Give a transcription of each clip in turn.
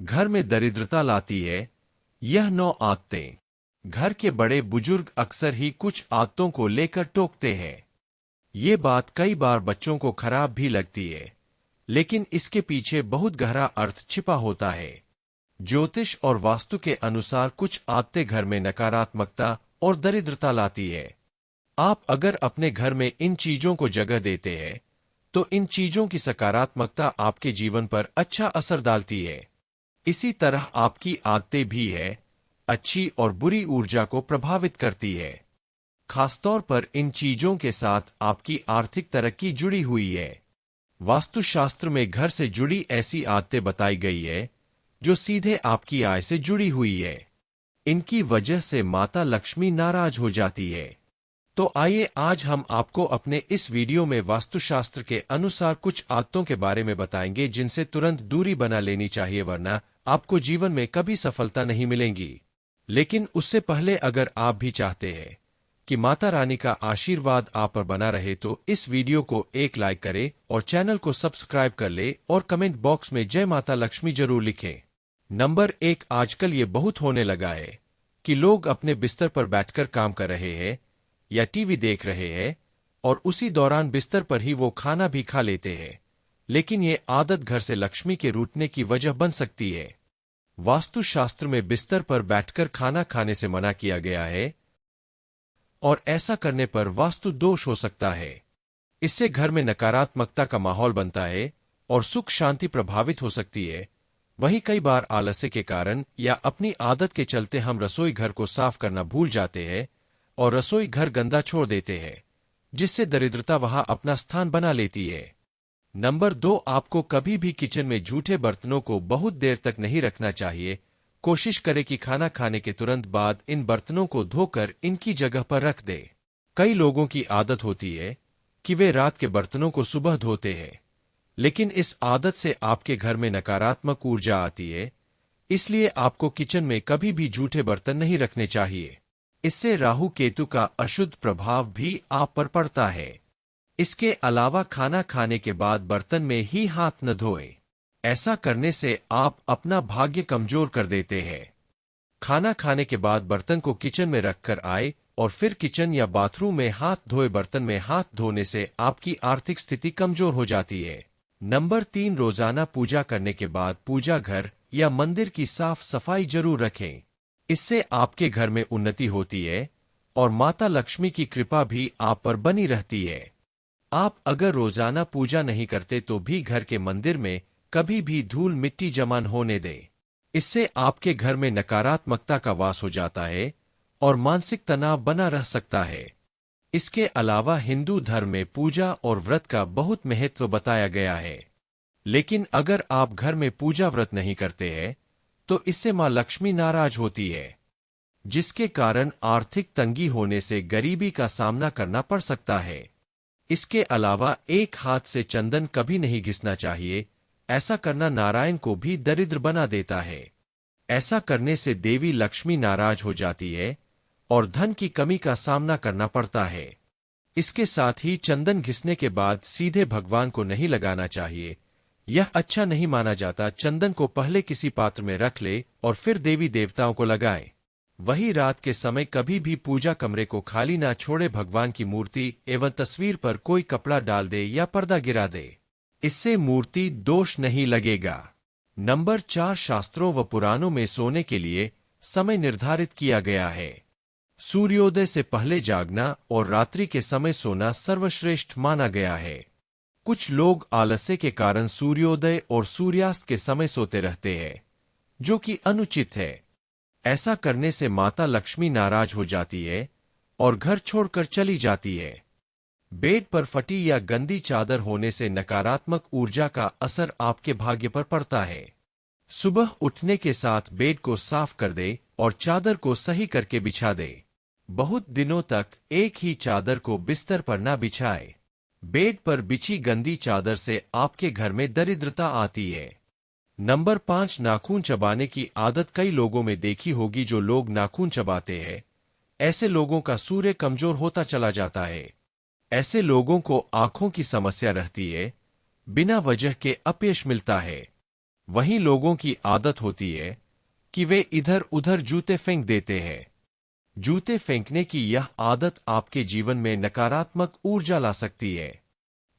घर में दरिद्रता लाती है। यह 9 आदतें। घर के बड़े बुजुर्ग अक्सर ही कुछ आदतों को लेकर टोकते हैं। ये बात कई बार बच्चों को खराब भी लगती है, लेकिन इसके पीछे बहुत गहरा अर्थ छिपा होता है। ज्योतिष और वास्तु के अनुसार कुछ आदतें घर में नकारात्मकता और दरिद्रता लाती है। आप अगर अपने घर में इन चीजों को जगह देते हैं, तो इन चीजों की सकारात्मकता आपके जीवन पर अच्छा असर डालती है। इसी तरह आपकी आदतें भी है, अच्छी और बुरी ऊर्जा को प्रभावित करती है। खासतौर पर इन चीजों के साथ आपकी आर्थिक तरक्की जुड़ी हुई है। वास्तुशास्त्र में घर से जुड़ी ऐसी आदतें बताई गई है जो सीधे आपकी आय से जुड़ी हुई है। इनकी वजह से माता लक्ष्मी नाराज हो जाती है। तो आइए आज हम आपको अपने इस वीडियो में वास्तुशास्त्र के अनुसार कुछ आदतों के बारे में बताएंगे जिनसे तुरंत दूरी बना लेनी चाहिए, वरना आपको जीवन में कभी सफलता नहीं मिलेगी। लेकिन उससे पहले अगर आप भी चाहते हैं कि माता रानी का आशीर्वाद आप पर बना रहे, तो इस वीडियो को एक लाइक करें और चैनल को सब्सक्राइब कर ले और कमेंट बॉक्स में जय माता लक्ष्मी जरूर लिखें। नंबर 1, आजकल ये बहुत होने लगा है कि लोग अपने बिस्तर पर बैठकर काम कर रहे हैं या टीवी देख रहे हैं और उसी दौरान बिस्तर पर ही वो खाना भी खा लेते हैं। लेकिन ये आदत घर से लक्ष्मी के रूठने की वजह बन सकती है। वास्तुशास्त्र में बिस्तर पर बैठकर खाना खाने से मना किया गया है और ऐसा करने पर वास्तु दोष हो सकता है। इससे घर में नकारात्मकता का माहौल बनता है और सुख शांति प्रभावित हो सकती है। वहीं कई बार आलस्य के कारण या अपनी आदत के चलते हम रसोई घर को साफ करना भूल जाते हैं और रसोई घर गंदा छोड़ देते हैं, जिससे दरिद्रता वहां अपना स्थान बना लेती है। नंबर 2, आपको कभी भी किचन में जूठे बर्तनों को बहुत देर तक नहीं रखना चाहिए। कोशिश करें कि खाना खाने के तुरंत बाद इन बर्तनों को धोकर इनकी जगह पर रख दे। कई लोगों की आदत होती है कि वे रात के बर्तनों को सुबह धोते हैं, लेकिन इस आदत से आपके घर में नकारात्मक ऊर्जा आती है। इसलिए आपको किचन में कभी भी जूठे बर्तन नहीं रखने चाहिए। इससे राहु केतु का अशुद्ध प्रभाव भी आप पर पड़ता है। इसके अलावा खाना खाने के बाद बर्तन में ही हाथ न धोएं। ऐसा करने से आप अपना भाग्य कमजोर कर देते हैं। खाना खाने के बाद बर्तन को किचन में रखकर आए और फिर किचन या बाथरूम में हाथ धोए। बर्तन में हाथ धोने से आपकी आर्थिक स्थिति कमजोर हो जाती है। नंबर 3, रोजाना पूजा करने के बाद पूजा घर या मंदिर की साफ सफाई जरूर रखें। इससे आपके घर में उन्नति होती है और माता लक्ष्मी की कृपा भी आप पर बनी रहती है। आप अगर रोजाना पूजा नहीं करते तो भी घर के मंदिर में कभी भी धूल मिट्टी जमा न होने दें। इससे आपके घर में नकारात्मकता का वास हो जाता है और मानसिक तनाव बना रह सकता है। इसके अलावा हिंदू धर्म में पूजा और व्रत का बहुत महत्व बताया गया है। लेकिन अगर आप घर में पूजा व्रत नहीं करते हैं तो इससे मां लक्ष्मी नाराज होती है, जिसके कारण आर्थिक तंगी होने से गरीबी का सामना करना पड़ सकता है। इसके अलावा एक हाथ से चंदन कभी नहीं घिसना चाहिए। ऐसा करना नारायण को भी दरिद्र बना देता है। ऐसा करने से देवी लक्ष्मी नाराज हो जाती है और धन की कमी का सामना करना पड़ता है। इसके साथ ही चंदन घिसने के बाद सीधे भगवान को नहीं लगाना चाहिए। यह अच्छा नहीं माना जाता। चंदन को पहले किसी पात्र में रख ले और फिर देवी देवताओं को लगाए। वही रात के समय कभी भी पूजा कमरे को खाली ना छोड़े। भगवान की मूर्ति एवं तस्वीर पर कोई कपड़ा डाल दे या पर्दा गिरा दे। इससे मूर्ति दोष नहीं लगेगा। नंबर 4, शास्त्रों व पुराणों में सोने के लिए समय निर्धारित किया गया है। सूर्योदय से पहले जागना और रात्रि के समय सोना सर्वश्रेष्ठ माना गया है। कुछ लोग आलस्य के कारण सूर्योदय और सूर्यास्त के समय सोते रहते हैं, जो कि अनुचित है। ऐसा करने से माता लक्ष्मी नाराज हो जाती है और घर छोड़कर चली जाती है। बेड पर फटी या गंदी चादर होने से नकारात्मक ऊर्जा का असर आपके भाग्य पर पड़ता है। सुबह उठने के साथ बेड को साफ कर दे और चादर को सही करके बिछा दे। बहुत दिनों तक एक ही चादर को बिस्तर पर न बिछाए। बेड पर बिछी गंदी चादर से आपके घर में दरिद्रता आती है। नंबर 5, नाखून चबाने की आदत कई लोगों में देखी होगी। जो लोग नाखून चबाते हैं, ऐसे लोगों का सूर्य कमजोर होता चला जाता है। ऐसे लोगों को आंखों की समस्या रहती है, बिना वजह के अपयश मिलता है। वहीं लोगों की आदत होती है कि वे इधर उधर जूते फेंक देते हैं। जूते फेंकने की यह आदत आपके जीवन में नकारात्मक ऊर्जा ला सकती है।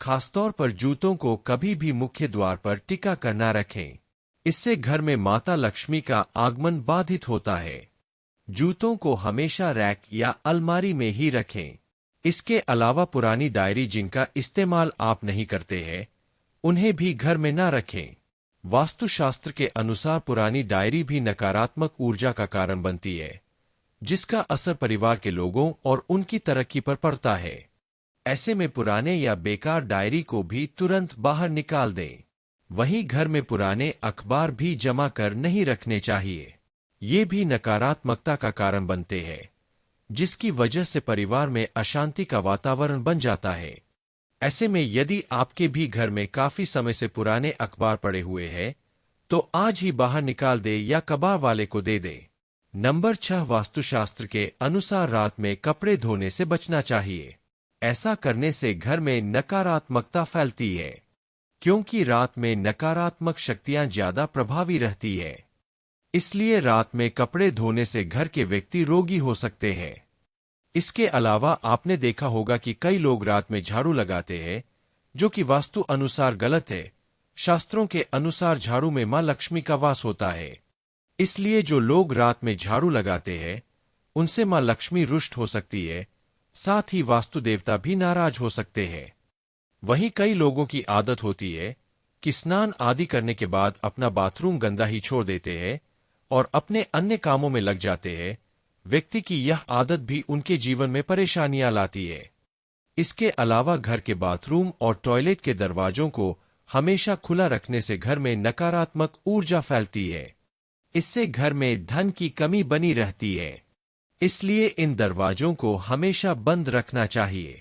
खासतौर पर जूतों को कभी भी मुख्य द्वार पर टिका कर न रखें। इससे घर में माता लक्ष्मी का आगमन बाधित होता है। जूतों को हमेशा रैक या अलमारी में ही रखें। इसके अलावा पुरानी डायरी जिनका इस्तेमाल आप नहीं करते हैं, उन्हें भी घर में न रखें। वास्तुशास्त्र के अनुसार पुरानी डायरी भी नकारात्मक ऊर्जा का कारण बनती है, जिसका असर परिवार के लोगों और उनकी तरक्की पर पड़ता है। ऐसे में पुराने या बेकार डायरी को भी तुरंत बाहर निकाल दें। वहीं घर में पुराने अखबार भी जमा कर नहीं रखने चाहिए। ये भी नकारात्मकता का कारण बनते हैं, जिसकी वजह से परिवार में अशांति का वातावरण बन जाता है। ऐसे में यदि आपके भी घर में काफी समय से पुराने अखबार पड़े हुए हैं, तो आज ही बाहर निकाल दे या कबाड़ वाले को दे दे। नंबर 6, वास्तुशास्त्र के अनुसार रात में कपड़े धोने से बचना चाहिए। ऐसा करने से घर में नकारात्मकता फैलती है, क्योंकि रात में नकारात्मक शक्तियां ज्यादा प्रभावी रहती है। इसलिए रात में कपड़े धोने से घर के व्यक्ति रोगी हो सकते हैं। इसके अलावा आपने देखा होगा कि कई लोग रात में झाड़ू लगाते हैं, जो कि वास्तु अनुसार गलत है। शास्त्रों के अनुसार झाड़ू में मां लक्ष्मी का वास होता है। इसलिए जो लोग रात में झाड़ू लगाते हैं, उनसे मां लक्ष्मी रुष्ट हो सकती है, साथ ही वास्तु देवता भी नाराज हो सकते हैं। वहीं कई लोगों की आदत होती है कि स्नान आदि करने के बाद अपना बाथरूम गंदा ही छोड़ देते हैं और अपने अन्य कामों में लग जाते हैं। व्यक्ति की यह आदत भी उनके जीवन में परेशानियां लाती है। इसके अलावा घर के बाथरूम और टॉयलेट के दरवाजों को हमेशा खुला रखने से घर में नकारात्मक ऊर्जा फैलती है। इससे घर में धन की कमी बनी रहती है। इसलिए इन दरवाजों को हमेशा बंद रखना चाहिए।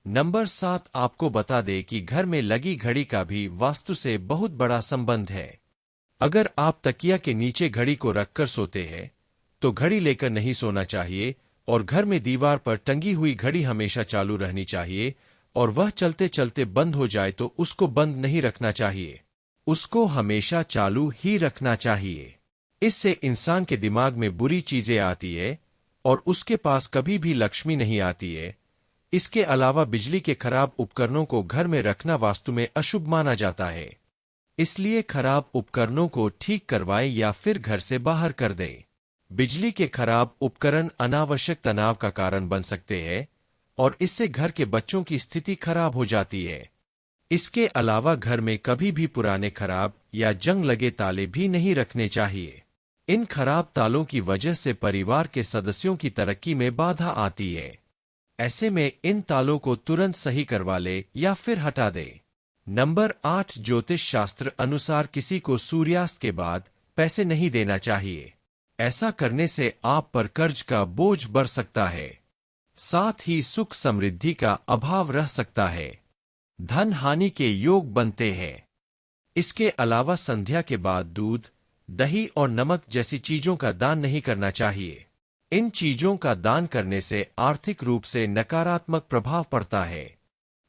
नंबर 7, आपको बता दें कि घर में लगी घड़ी का भी वास्तु से बहुत बड़ा संबंध है। अगर आप तकिया के नीचे घड़ी को रखकर सोते हैं, तो घड़ी लेकर नहीं सोना चाहिए और घर में दीवार पर टंगी हुई घड़ी हमेशा चालू रहनी चाहिए और वह चलते चलते बंद हो जाए तो उसको बंद नहीं रखना चाहिए, उसको हमेशा चालू ही रखना चाहिए। इससे इंसान के दिमाग में बुरी चीजें आती है और उसके पास कभी भी लक्ष्मी नहीं आती है। इसके अलावा बिजली के खराब उपकरणों को घर में रखना वास्तु में अशुभ माना जाता है। इसलिए खराब उपकरणों को ठीक करवाएं या फिर घर से बाहर कर दें। बिजली के खराब उपकरण अनावश्यक तनाव का कारण बन सकते हैं और इससे घर के बच्चों की स्थिति खराब हो जाती है। इसके अलावा घर में कभी भी पुराने खराब या जंग लगे ताले भी नहीं रखने चाहिए। इन खराब तालों की वजह से परिवार के सदस्यों की तरक्की में बाधा आती है। ऐसे में इन तालों को तुरंत सही करवा ले या फिर हटा दे। नंबर 8, ज्योतिष शास्त्र अनुसार किसी को सूर्यास्त के बाद पैसे नहीं देना चाहिए। ऐसा करने से आप पर कर्ज का बोझ बढ़ सकता है, साथ ही सुख समृद्धि का अभाव रह सकता है। धन हानि के योग बनते हैं। इसके अलावा संध्या के बाद दूध, दही और नमक जैसी चीजों का दान नहीं करना चाहिए। इन चीजों का दान करने से आर्थिक रूप से नकारात्मक प्रभाव पड़ता है।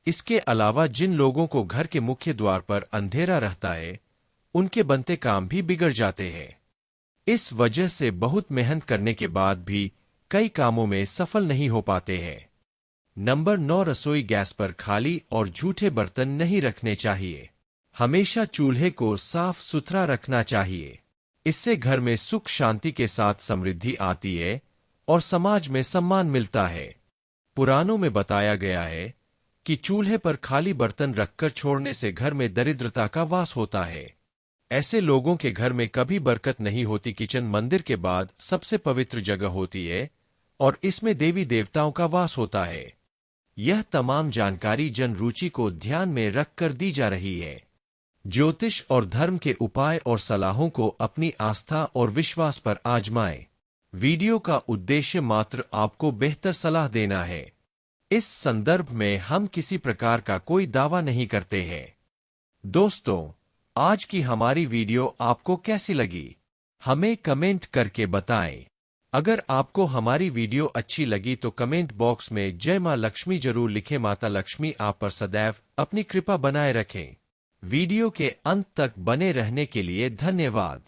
इसके अलावा जिन लोगों को घर के मुख्य द्वार पर अंधेरा रहता है, उनके बनते काम भी बिगड़ जाते हैं। इस वजह से बहुत मेहनत करने के बाद भी कई कामों में सफल नहीं हो पाते हैं। नंबर 9, रसोई गैस पर खाली और झूठे बर्तन नहीं रखने चाहिए। हमेशा चूल्हे को साफ सुथरा रखना चाहिए। इससे घर में सुख शांति के साथ समृद्धि आती है और समाज में सम्मान मिलता है। पुराणों में बताया गया है कि चूल्हे पर खाली बर्तन रखकर छोड़ने से घर में दरिद्रता का वास होता है। ऐसे लोगों के घर में कभी बरकत नहीं होती। किचन मंदिर के बाद सबसे पवित्र जगह होती है और इसमें देवी देवताओं का वास होता है। यह तमाम जानकारी जन रुचि को ध्यान में रखकर दी जा रही है। ज्योतिष और धर्म के उपाय और सलाहों को अपनी आस्था और विश्वास पर आजमाएं। वीडियो का उद्देश्य मात्र आपको बेहतर सलाह देना है। इस संदर्भ में हम किसी प्रकार का कोई दावा नहीं करते हैं। दोस्तों, आज की हमारी वीडियो आपको कैसी लगी, हमें कमेंट करके बताएं। अगर आपको हमारी वीडियो अच्छी लगी तो कमेंट बॉक्स में जय मां लक्ष्मी जरूर लिखें। माता लक्ष्मी आप पर सदैव अपनी कृपा बनाए रखें। वीडियो के अंत तक बने रहने के लिए धन्यवाद।